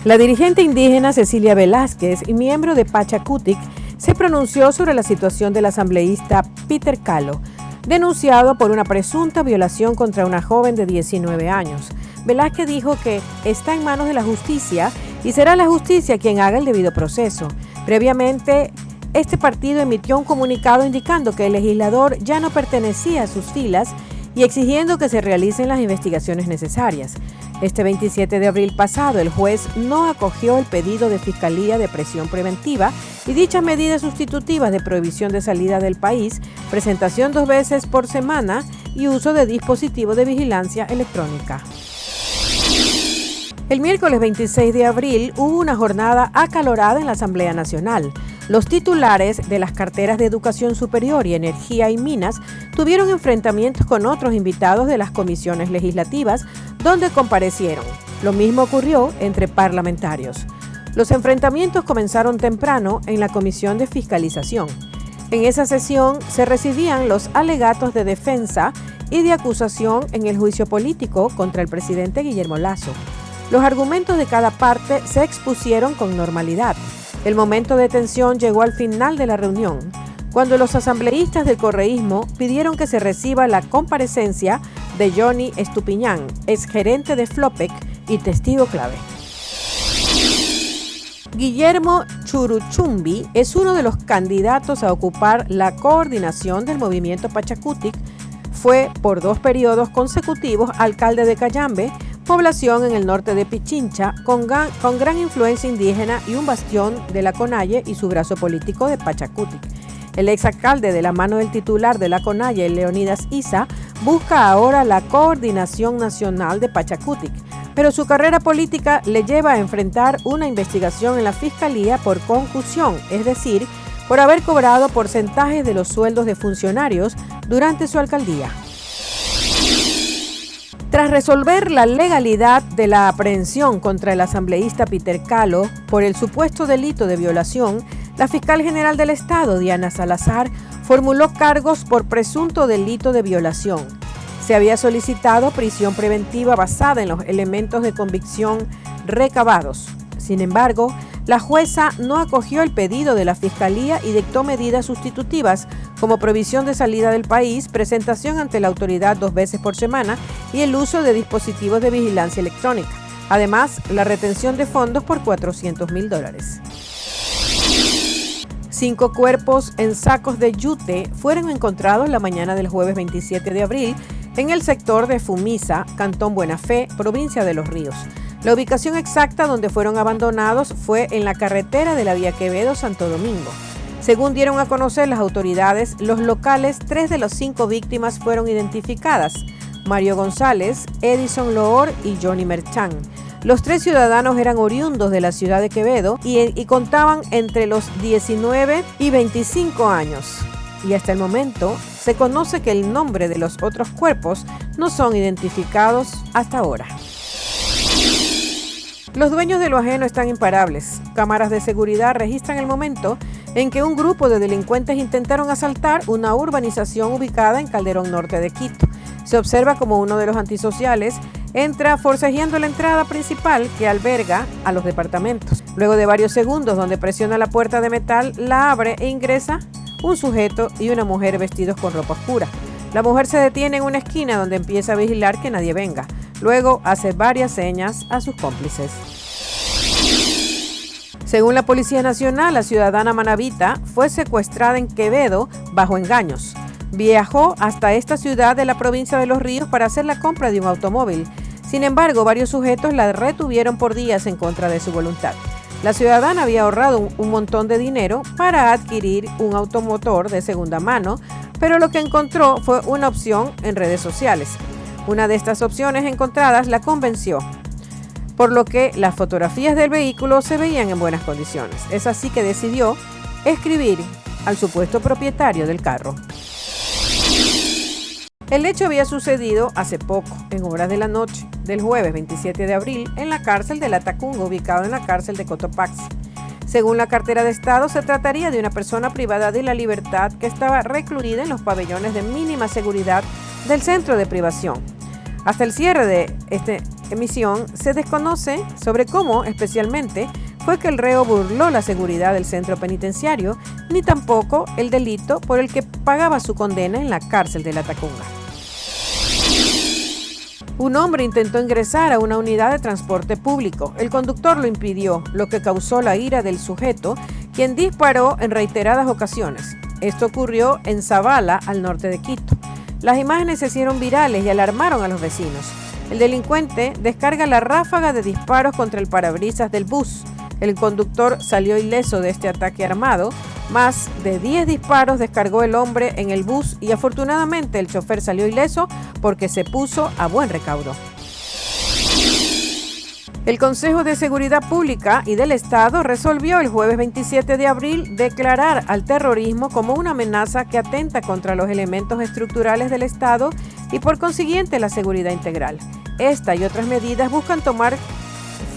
La dirigente indígena Cecilia Velázquez y miembro de Pachakutik se pronunció sobre la situación del asambleísta Peter Calo, denunciado por una presunta violación contra una joven de 19 años. Velázquez dijo que está en manos de la justicia y será la justicia quien haga el debido proceso. Previamente, este partido emitió un comunicado indicando que el legislador ya no pertenecía a sus filas y exigiendo que se realicen las investigaciones necesarias. Este 27 de abril pasado, el juez no acogió el pedido de Fiscalía de prisión preventiva y dichas medidas sustitutivas de prohibición de salida del país, presentación 2 veces por semana y uso de dispositivos de vigilancia electrónica. El miércoles 26 de abril hubo una jornada acalorada en la Asamblea Nacional. Los titulares de las carteras de Educación Superior y Energía y Minas tuvieron enfrentamientos con otros invitados de las comisiones legislativas, donde comparecieron. Lo mismo ocurrió entre parlamentarios. Los enfrentamientos comenzaron temprano en la Comisión de Fiscalización. En esa sesión se recibían los alegatos de defensa y de acusación en el juicio político contra el presidente Guillermo Lasso. Los argumentos de cada parte se expusieron con normalidad. El momento de tensión llegó al final de la reunión, cuando los asambleístas del correísmo pidieron que se reciba la comparecencia de Johnny Estupiñán, exgerente de Flopec y testigo clave. Guillermo Churuchumbi es uno de los candidatos a ocupar la coordinación del movimiento Pachakutik. Fue por 2 periodos consecutivos alcalde de Cayambe, población en el norte de Pichincha, con gran influencia indígena y un bastión de la CONAIE y su brazo político de Pachakutik. El exalcalde, de la mano del titular de la CONAIE, Leonidas Issa, busca ahora la coordinación nacional de Pachakutik, pero su carrera política le lleva a enfrentar una investigación en la Fiscalía por concusión, es decir, por haber cobrado porcentajes de los sueldos de funcionarios durante su alcaldía. Tras resolver la legalidad de la aprehensión contra el asambleísta Peter Calo por el supuesto delito de violación, la fiscal general del Estado, Diana Salazar, formuló cargos por presunto delito de violación. Se había solicitado prisión preventiva basada en los elementos de convicción recabados. Sin embargo, la jueza no acogió el pedido de la Fiscalía y dictó medidas sustitutivas como prohibición de salida del país, presentación ante la autoridad 2 veces por semana y el uso de dispositivos de vigilancia electrónica. Además, la retención de fondos por $400,000. 5 cuerpos en sacos de yute fueron encontrados la mañana del jueves 27 de abril en el sector de Fumisa, Cantón Buena Fe, provincia de Los Ríos. La ubicación exacta donde fueron abandonados fue en la carretera de la vía Quevedo-Santo Domingo. Según dieron a conocer las autoridades, los locales, 3 de las 5 víctimas fueron identificadas: Mario González, Edison Loor y Johnny Merchán. Los 3 ciudadanos eran oriundos de la ciudad de Quevedo y contaban entre los 19 y 25 años. Y hasta el momento se conoce que el nombre de los otros cuerpos no son identificados hasta ahora. Los dueños de lo ajeno están imparables. Cámaras de seguridad registran el momento en que un grupo de delincuentes intentaron asaltar una urbanización ubicada en Calderón Norte de Quito. Se observa como uno de los antisociales entra forcejeando la entrada principal que alberga a los departamentos. Luego de varios segundos donde presiona la puerta de metal, la abre e ingresa un sujeto y una mujer vestidos con ropa oscura. La mujer se detiene en una esquina donde empieza a vigilar que nadie venga. Luego hace varias señas a sus cómplices. Según la Policía Nacional, la ciudadana manabita fue secuestrada en Quevedo bajo engaños. Viajó hasta esta ciudad de la provincia de Los Ríos para hacer la compra de un automóvil. Sin embargo, varios sujetos la retuvieron por días en contra de su voluntad. La ciudadana había ahorrado un montón de dinero para adquirir un automotor de segunda mano, pero lo que encontró fue una opción en redes sociales. Una de estas opciones encontradas la convenció, por lo que las fotografías del vehículo se veían en buenas condiciones. Es así que decidió escribir al supuesto propietario del carro. El hecho había sucedido hace poco, en horas de la noche del jueves 27 de abril, en la cárcel de La Tacunga, ubicado en la cárcel de Cotopaxi. Según la cartera de Estado, se trataría de una persona privada de la libertad que estaba recluida en los pabellones de mínima seguridad del centro de privación. Hasta el cierre de este emisión, se desconoce sobre cómo, especialmente, fue que el reo burló la seguridad del centro penitenciario, ni tampoco el delito por el que pagaba su condena en la cárcel de La Tacunga. Un hombre intentó ingresar a una unidad de transporte público. El conductor lo impidió, lo que causó la ira del sujeto, quien disparó en reiteradas ocasiones. Esto ocurrió en Zavala, al norte de Quito. Las imágenes se hicieron virales y alarmaron a los vecinos. El delincuente descarga la ráfaga de disparos contra el parabrisas del bus. El conductor salió ileso de este ataque armado. Más de 10 disparos descargó el hombre en el bus y afortunadamente el chofer salió ileso porque se puso a buen recaudo. El Consejo de Seguridad Pública y del Estado resolvió el jueves 27 de abril declarar al terrorismo como una amenaza que atenta contra los elementos estructurales del Estado y por consiguiente la seguridad integral. Esta y otras medidas buscan tomar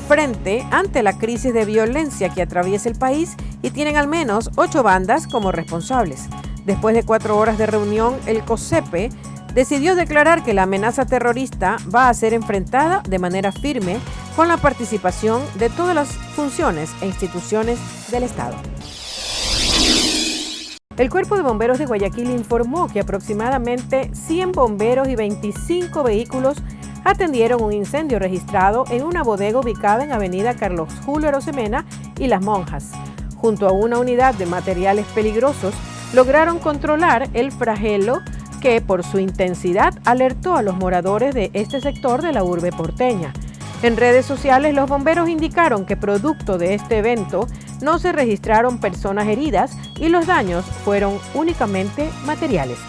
frente ante la crisis de violencia que atraviesa el país y tienen al menos 8 bandas como responsables. Después de 4 horas de reunión, el COSEPE decidió declarar que la amenaza terrorista va a ser enfrentada de manera firme con la participación de todas las funciones e instituciones del Estado. El Cuerpo de Bomberos de Guayaquil informó que aproximadamente 100 bomberos y 25 vehículos atendieron un incendio registrado en una bodega ubicada en Avenida Carlos Julio Arosemena y Las Monjas. Junto a una unidad de materiales peligrosos, lograron controlar el flagelo que, por su intensidad, alertó a los moradores de este sector de la urbe porteña. En redes sociales, los bomberos indicaron que producto de este evento no se registraron personas heridas y los daños fueron únicamente materiales.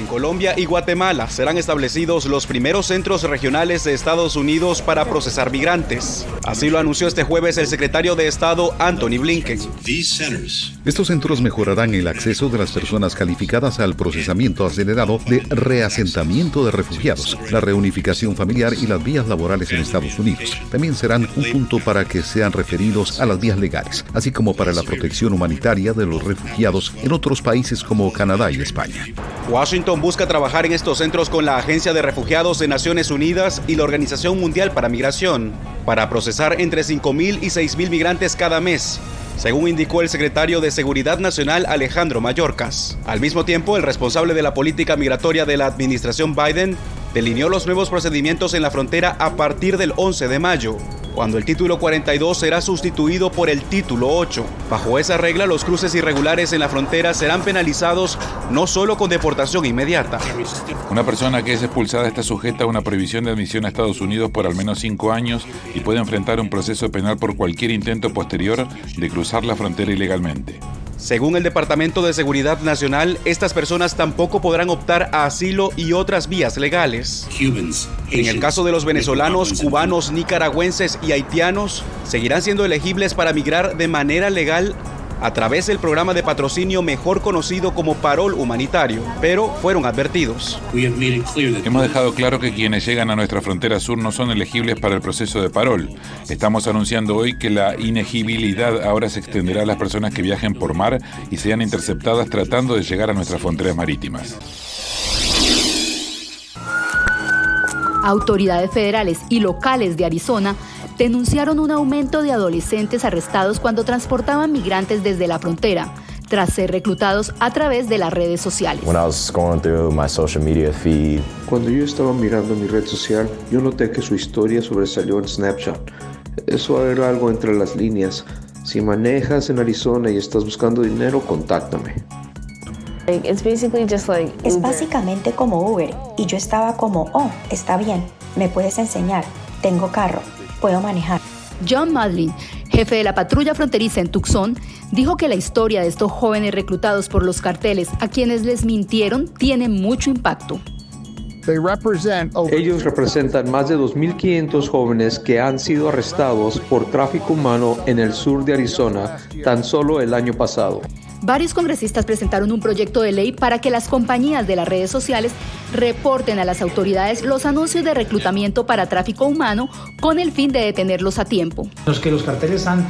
Colombia y Guatemala serán establecidos los primeros centros regionales de Estados Unidos para procesar migrantes. Así lo anunció este jueves el secretario de Estado, Anthony Blinken. Estos centros mejorarán el acceso de las personas calificadas al procesamiento acelerado de reasentamiento de refugiados, la reunificación familiar y las vías laborales en Estados Unidos. También serán un punto para que sean referidos a las vías legales, así como para la protección humanitaria de los refugiados en otros países como Canadá y España. Washington busca trabajar en estos centros con la Agencia de Refugiados de Naciones Unidas y la Organización Mundial para Migración para procesar entre 5.000 y 6.000 migrantes cada mes, según indicó el secretario de Seguridad Nacional Alejandro Mayorkas. Al mismo tiempo, el responsable de la política migratoria de la administración Biden delineó los nuevos procedimientos en la frontera a partir del 11 de mayo, cuando el título 42 será sustituido por el título 8. Bajo esa regla, los cruces irregulares en la frontera serán penalizados no solo con deportación inmediata. Una persona que es expulsada está sujeta a una prohibición de admisión a Estados Unidos por al menos 5 años y puede enfrentar un proceso penal por cualquier intento posterior de cruzar la frontera ilegalmente. Según el Departamento de Seguridad Nacional, estas personas tampoco podrán optar a asilo y otras vías legales. En el caso de los venezolanos, cubanos, nicaragüenses y haitianos, seguirán siendo elegibles para migrar de manera legal a través del programa de patrocinio mejor conocido como Parol Humanitario, pero fueron advertidos. Hemos dejado claro que quienes llegan a nuestra frontera sur no son elegibles para el proceso de Parol. Estamos anunciando hoy que la inegibilidad ahora se extenderá a las personas que viajen por mar y sean interceptadas tratando de llegar a nuestras fronteras marítimas. Autoridades federales y locales de Arizona denunciaron un aumento de adolescentes arrestados cuando transportaban migrantes desde la frontera, tras ser reclutados a través de las redes sociales. Cuando yo estaba mirando mi red social, yo noté que su historia sobresalió en Snapchat. Eso era algo entre las líneas. Si manejas en Arizona y estás buscando dinero, contáctame. Es básicamente como Uber, y yo estaba como, oh, está bien, me puedes enseñar, tengo carro, puedo manejar. John Madlin, jefe de la patrulla fronteriza en Tucson, dijo que la historia de estos jóvenes reclutados por los carteles a quienes les mintieron tiene mucho impacto. Ellos representan más de 2.500 jóvenes que han sido arrestados por tráfico humano en el sur de Arizona tan solo el año pasado. Varios congresistas presentaron un proyecto de ley para que las compañías de las redes sociales reporten a las autoridades los anuncios de reclutamiento para tráfico humano con el fin de detenerlos a tiempo. Los carteles han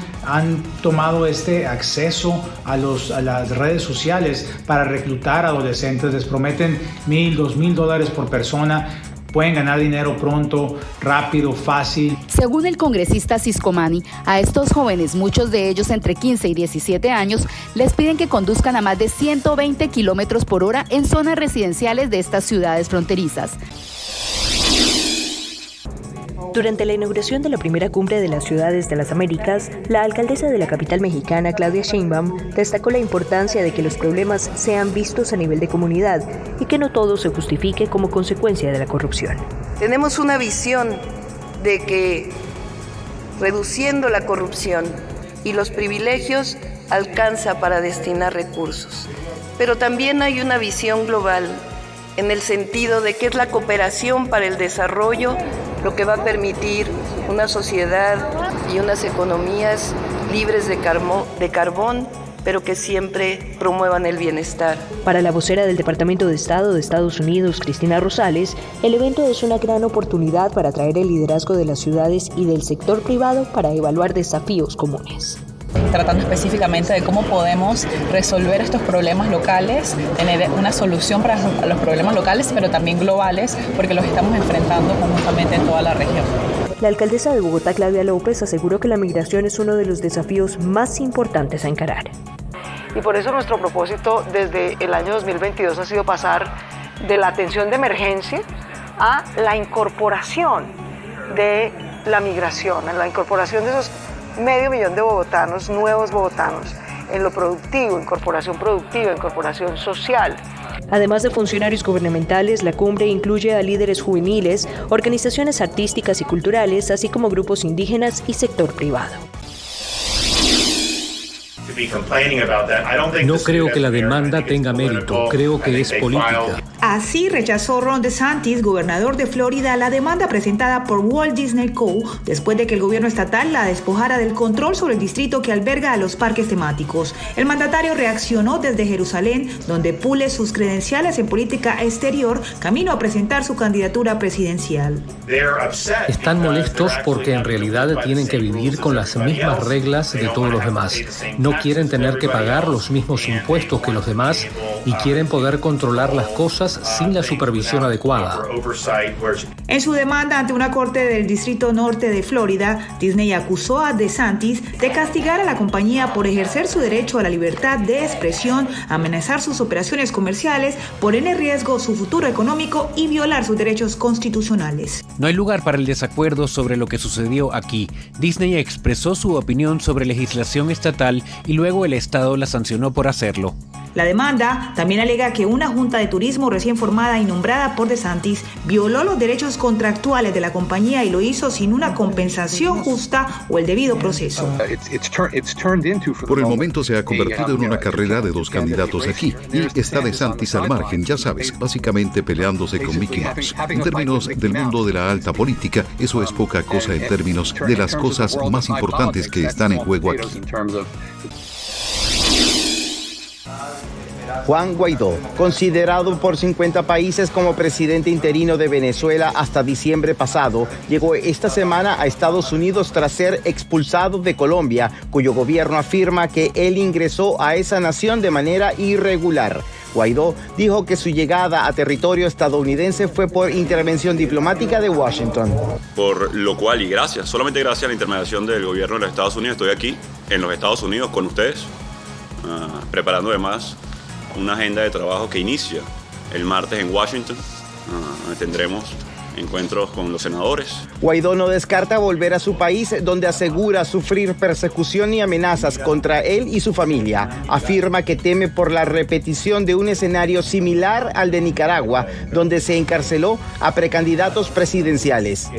tomado este acceso a las redes sociales para reclutar adolescentes, les prometen $1,000, $2,000 por persona. Pueden ganar dinero pronto, rápido, fácil. Según el congresista Ciscomani, a estos jóvenes, muchos de ellos entre 15 y 17 años, les piden que conduzcan a más de 120 kilómetros por hora en zonas residenciales de estas ciudades fronterizas. Durante la inauguración de la primera cumbre de las Ciudades de las Américas, la alcaldesa de la capital mexicana, Claudia Sheinbaum, destacó la importancia de que los problemas sean vistos a nivel de comunidad y que no todo se justifique como consecuencia de la corrupción. Tenemos una visión de que reduciendo la corrupción y los privilegios alcanza para destinar recursos. Pero también hay una visión global en el sentido de que es la cooperación para el desarrollo lo que va a permitir una sociedad y unas economías libres de carbón, pero que siempre promuevan el bienestar. Para la vocera del Departamento de Estado de Estados Unidos, Cristina Rosales, el evento es una gran oportunidad para traer el liderazgo de las ciudades y del sector privado para evaluar desafíos comunes. Tratando específicamente de cómo podemos resolver estos problemas locales, tener una solución para los problemas locales, pero también globales, porque los estamos enfrentando conjuntamente en toda la región. La alcaldesa de Bogotá, Claudia López, aseguró que la migración es uno de los desafíos más importantes a encarar. Y por eso nuestro propósito desde el año 2022 ha sido pasar de la atención de emergencia a la incorporación de la migración, a la incorporación de esos 500,000 de bogotanos, nuevos bogotanos, en lo productivo, incorporación productiva, incorporación social. Además de funcionarios gubernamentales, la cumbre incluye a líderes juveniles, organizaciones artísticas y culturales, así como grupos indígenas y sector privado. No creo que la demanda tenga mérito, creo que es política. Así rechazó Ron DeSantis, gobernador de Florida, la demanda presentada por Walt Disney Co. después de que el gobierno estatal la despojara del control sobre el distrito que alberga a los parques temáticos. El mandatario reaccionó desde Jerusalén, donde pule sus credenciales en política exterior, camino a presentar su candidatura presidencial. Están molestos porque en realidad tienen que vivir con las mismas reglas de todos los demás. No quieren tener que pagar los mismos impuestos que los demás y quieren poder controlar las cosas sin la supervisión adecuada. En su demanda ante una corte del Distrito Norte de Florida, Disney acusó a DeSantis de castigar a la compañía por ejercer su derecho a la libertad de expresión, amenazar sus operaciones comerciales, poner en riesgo su futuro económico y violar sus derechos constitucionales. No hay lugar para el desacuerdo sobre lo que sucedió aquí. Disney expresó su opinión sobre legislación estatal y luego el Estado la sancionó por hacerlo. La demanda también alega que una junta de turismo recién formada y nombrada por DeSantis violó los derechos contractuales de la compañía y lo hizo sin una compensación justa o el debido proceso. Por el momento se ha convertido en una carrera de dos candidatos aquí y está DeSantis al margen, ya sabes, básicamente peleándose con Mickey Mouse. En términos del mundo de la alta política, eso es poca cosa en términos de las cosas más importantes que están en juego aquí. Juan Guaidó, considerado por 50 países como presidente interino de Venezuela hasta diciembre pasado, llegó esta semana a Estados Unidos tras ser expulsado de Colombia, cuyo gobierno afirma que él ingresó a esa nación de manera irregular. Guaidó dijo que su llegada a territorio estadounidense fue por intervención diplomática de Washington. Por lo cual, y gracias, solamente gracias a la intermediación del gobierno de los Estados Unidos, estoy aquí en los Estados Unidos con ustedes, preparando además una agenda de trabajo que inicia el martes en Washington, donde tendremos encuentros con los senadores. Guaidó no descarta volver a su país, donde asegura sufrir persecución y amenazas contra él y su familia. Afirma que teme por la repetición de un escenario similar al de Nicaragua, donde se encarceló a precandidatos presidenciales.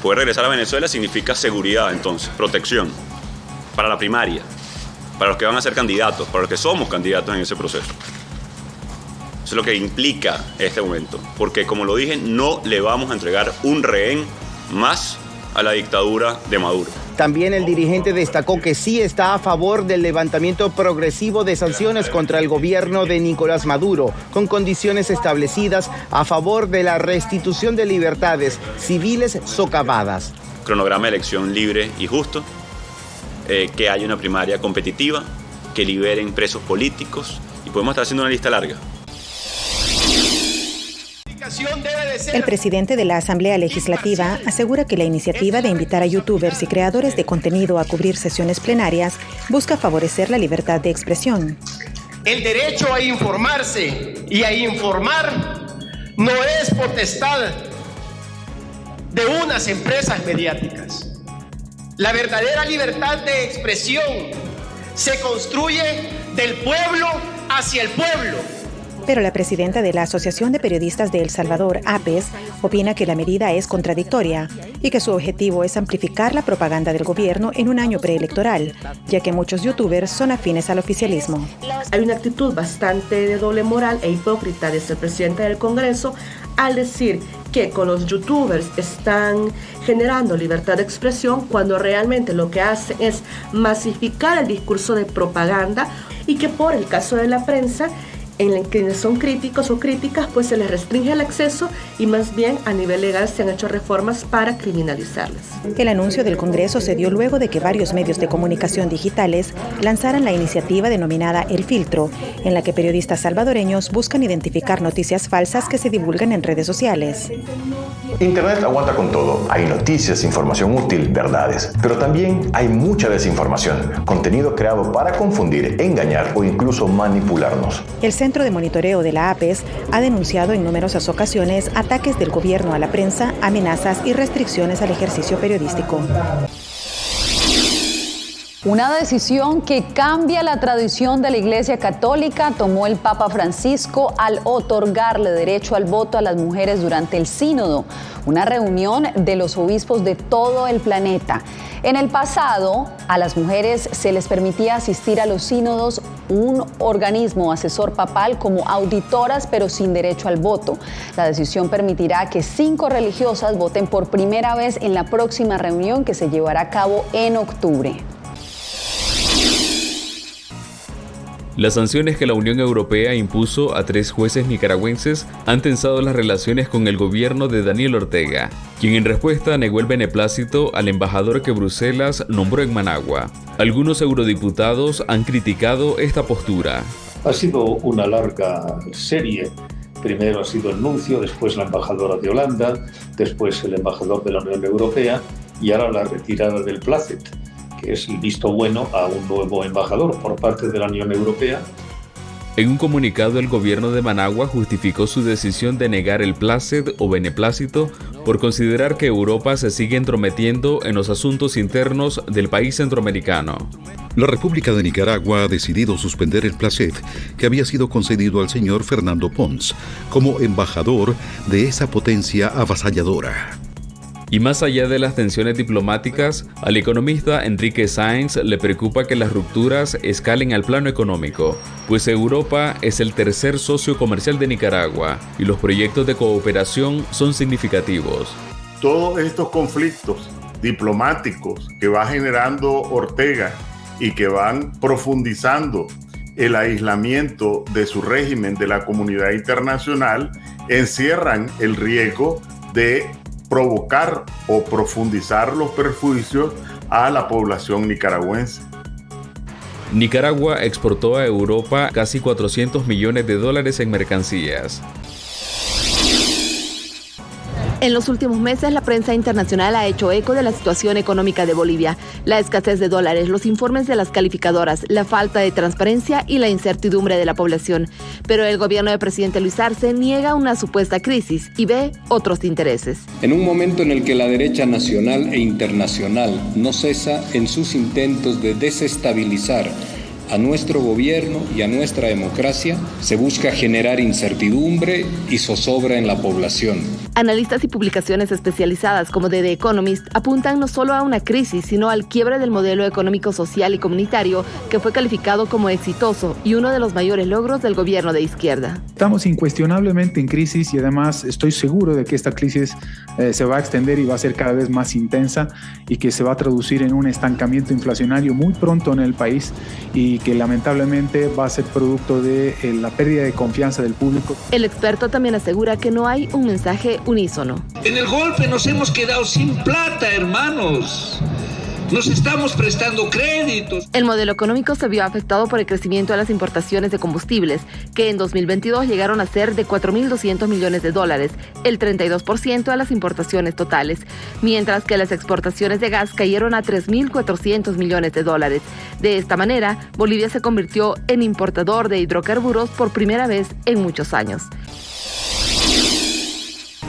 Poder regresar a Venezuela significa seguridad, entonces, protección para la primaria, para los que van a ser candidatos, para los que somos candidatos en ese proceso. Eso es lo que implica este momento, porque como lo dije, no le vamos a entregar un rehén más a la dictadura de Maduro. También el dirigente destacó que sí está a favor del levantamiento progresivo de sanciones contra el gobierno de Nicolás Maduro, con condiciones establecidas a favor de la restitución de libertades civiles socavadas. Cronograma de elección libre y justo, que haya una primaria competitiva, que liberen presos políticos y podemos estar haciendo una lista larga. El presidente de la Asamblea Legislativa asegura que la iniciativa de invitar a youtubers y creadores de contenido a cubrir sesiones plenarias busca favorecer la libertad de expresión. El derecho a informarse y a informar no es potestad de unas empresas mediáticas. La verdadera libertad de expresión se construye del pueblo hacia el pueblo. Pero la presidenta de la Asociación de Periodistas de El Salvador, APES, opina que la medida es contradictoria y que su objetivo es amplificar la propaganda del gobierno en un año preelectoral, ya que muchos youtubers son afines al oficialismo. Hay una actitud bastante de doble moral e hipócrita desde el presidente del Congreso al decir que con los youtubers están generando libertad de expresión cuando realmente lo que hacen es masificar el discurso de propaganda y que por el caso de la prensa, en quienes son críticos o críticas, pues se les restringe el acceso y más bien a nivel legal se han hecho reformas para criminalizarlas. El anuncio del Congreso se dio luego de que varios medios de comunicación digitales lanzaran la iniciativa denominada El Filtro, en la que periodistas salvadoreños buscan identificar noticias falsas que se divulgan en redes sociales. Internet aguanta con todo. Hay noticias, información útil, verdades. Pero también hay mucha desinformación, contenido creado para confundir, engañar o incluso manipularnos. El Centro de Monitoreo de la APES ha denunciado en numerosas ocasiones ataques del gobierno a la prensa, amenazas y restricciones al ejercicio periodístico. Una decisión que cambia la tradición de la Iglesia Católica tomó el Papa Francisco al otorgarle derecho al voto a las mujeres durante el Sínodo, una reunión de los obispos de todo el planeta. En el pasado, a las mujeres se les permitía asistir a los sínodos, un organismo asesor papal, como auditoras, pero sin derecho al voto. La decisión permitirá que 5 religiosas voten por primera vez en la próxima reunión que se llevará a cabo en octubre. Las sanciones que la Unión Europea impuso a 3 jueces nicaragüenses han tensado las relaciones con el gobierno de Daniel Ortega, quien en respuesta negó el beneplácito al embajador que Bruselas nombró en Managua. Algunos eurodiputados han criticado esta postura. Ha sido una larga serie. Primero ha sido el nuncio, después la embajadora de Holanda, después el embajador de la Unión Europea y ahora la retirada del Placet, que es el visto bueno a un nuevo embajador por parte de la Unión Europea. En un comunicado, el gobierno de Managua justificó su decisión de negar el Placet o beneplácito por considerar que Europa se sigue entrometiendo en los asuntos internos del país centroamericano. La República de Nicaragua ha decidido suspender el Placet que había sido concedido al señor Fernando Pons como embajador de esa potencia avasalladora. Y más allá de las tensiones diplomáticas, al economista Enrique Sáenz le preocupa que las rupturas escalen al plano económico, pues Europa es el tercer socio comercial de Nicaragua y los proyectos de cooperación son significativos. Todos estos conflictos diplomáticos que va generando Ortega y que van profundizando el aislamiento de su régimen de la comunidad internacional encierran el riesgo de provocar o profundizar los perjuicios a la población nicaragüense. Nicaragua exportó a Europa casi $400 millones en mercancías. En los últimos meses, la prensa internacional ha hecho eco de la situación económica de Bolivia, la escasez de dólares, los informes de las calificadoras, la falta de transparencia y la incertidumbre de la población. Pero el gobierno del presidente Luis Arce niega una supuesta crisis y ve otros intereses. En un momento en el que la derecha nacional e internacional no cesa en sus intentos de desestabilizar a nuestro gobierno y a nuestra democracia, se busca generar incertidumbre y zozobra en la población. Analistas y publicaciones especializadas como The Economist apuntan no solo a una crisis, sino al quiebre del modelo económico, social y comunitario que fue calificado como exitoso y uno de los mayores logros del gobierno de izquierda. Estamos incuestionablemente en crisis y además estoy seguro de que esta crisis se va a extender y va a ser cada vez más intensa y que se va a traducir en un estancamiento inflacionario muy pronto en el país y que lamentablemente va a ser producto de la pérdida de confianza del público. El experto también asegura que no hay un mensaje unísono. En el golpe nos hemos quedado sin plata, hermanos. Nos estamos prestando créditos. El modelo económico se vio afectado por el crecimiento de las importaciones de combustibles, que en 2022 llegaron a ser de $4.200 millones, el 32% de las importaciones totales, mientras que las exportaciones de gas cayeron a $3.400 millones. De esta manera, Bolivia se convirtió en importador de hidrocarburos por primera vez en muchos años.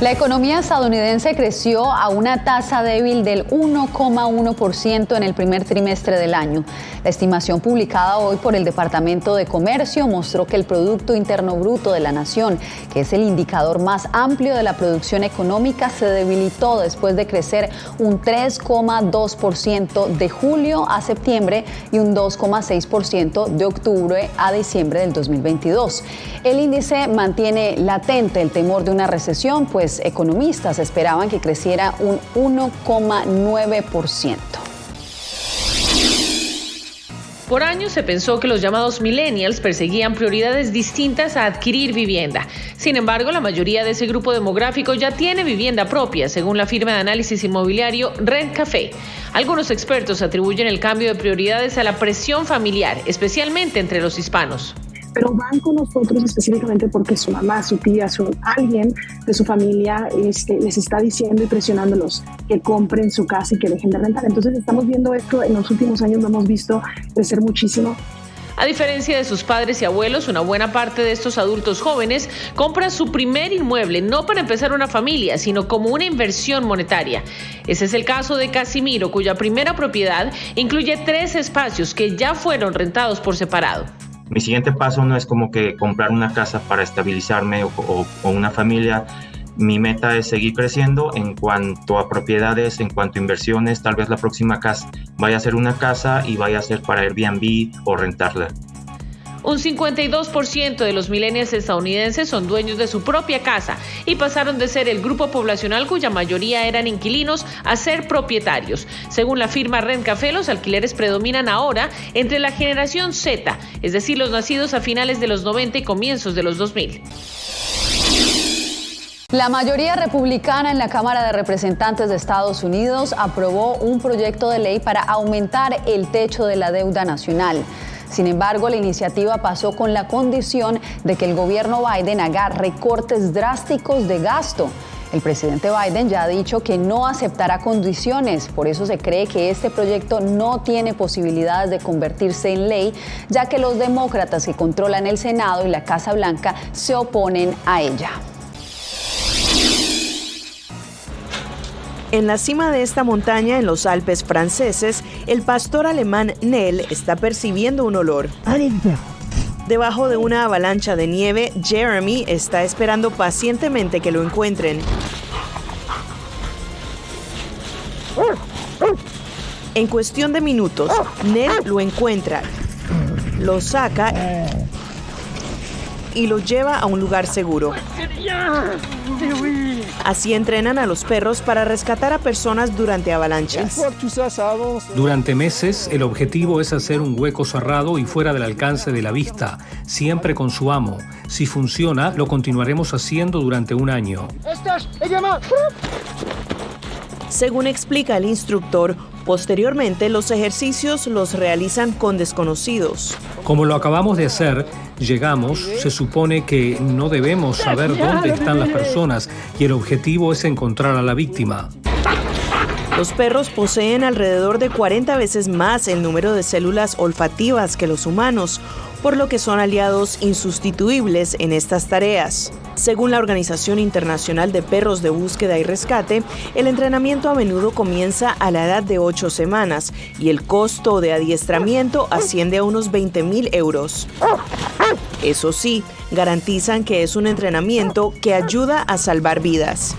La economía estadounidense creció a una tasa débil del 1,1% en el primer trimestre del año. La estimación publicada hoy por el Departamento de Comercio mostró que el Producto Interno Bruto de la nación, que es el indicador más amplio de la producción económica, se debilitó después de crecer un 3,2% de julio a septiembre y un 2,6% de octubre a diciembre del 2022. El índice mantiene latente el temor de una recesión, pues economistas esperaban que creciera un 1,9%. Por años se pensó que los llamados millennials perseguían prioridades distintas a adquirir vivienda. Sin embargo, la mayoría de ese grupo demográfico ya tiene vivienda propia, según la firma de análisis inmobiliario Rent Café. Algunos expertos atribuyen el cambio de prioridades a la presión familiar, especialmente entre los hispanos. Pero van con nosotros específicamente porque su mamá, su tía, alguien de su familia les está diciendo y presionándolos que compren su casa y que dejen de rentar. Entonces estamos viendo esto en los últimos años, lo hemos visto crecer muchísimo. A diferencia de sus padres y abuelos, una buena parte de estos adultos jóvenes compran su primer inmueble no para empezar una familia, sino como una inversión monetaria. Ese es el caso de Casimiro, cuya primera propiedad incluye 3 espacios que ya fueron rentados por separado. Mi siguiente paso no es como que comprar una casa para estabilizarme o una familia. Mi meta es seguir creciendo en cuanto a propiedades, en cuanto a inversiones. Tal vez la próxima casa vaya a ser una casa y vaya a ser para Airbnb o rentarla. Un 52% de los millennials estadounidenses son dueños de su propia casa y pasaron de ser el grupo poblacional cuya mayoría eran inquilinos a ser propietarios. Según la firma Rent Café, los alquileres predominan ahora entre la generación Z, es decir, los nacidos a finales de los 90 y comienzos de los 2000. La mayoría republicana en la Cámara de Representantes de Estados Unidos aprobó un proyecto de ley para aumentar el techo de la deuda nacional. Sin embargo, la iniciativa pasó con la condición de que el gobierno Biden haga recortes drásticos de gasto. El presidente Biden ya ha dicho que no aceptará condiciones, por eso se cree que este proyecto no tiene posibilidades de convertirse en ley, ya que los demócratas que controlan el Senado y la Casa Blanca se oponen a ella. En la cima de esta montaña, en los Alpes franceses, el pastor alemán Nell está percibiendo un olor. Debajo de una avalancha de nieve, Jeremy está esperando pacientemente que lo encuentren. En cuestión de minutos, Nell lo encuentra, lo saca y lo lleva a un lugar seguro. Así entrenan a los perros para rescatar a personas durante avalanchas. Durante meses, el objetivo es hacer un hueco cerrado y fuera del alcance de la vista, siempre con su amo. Si funciona, lo continuaremos haciendo durante un año. Según explica el instructor, posteriormente los ejercicios los realizan con desconocidos. Como lo acabamos de hacer, llegamos, se supone que no debemos saber dónde están las personas y el objetivo es encontrar a la víctima. Los perros poseen alrededor de 40 veces más el número de células olfativas que los humanos, por lo que son aliados insustituibles en estas tareas. Según la Organización Internacional de Perros de Búsqueda y Rescate, el entrenamiento a menudo comienza a la edad de 8 semanas y el costo de adiestramiento asciende a unos 20.000 euros. Eso sí, garantizan que es un entrenamiento que ayuda a salvar vidas.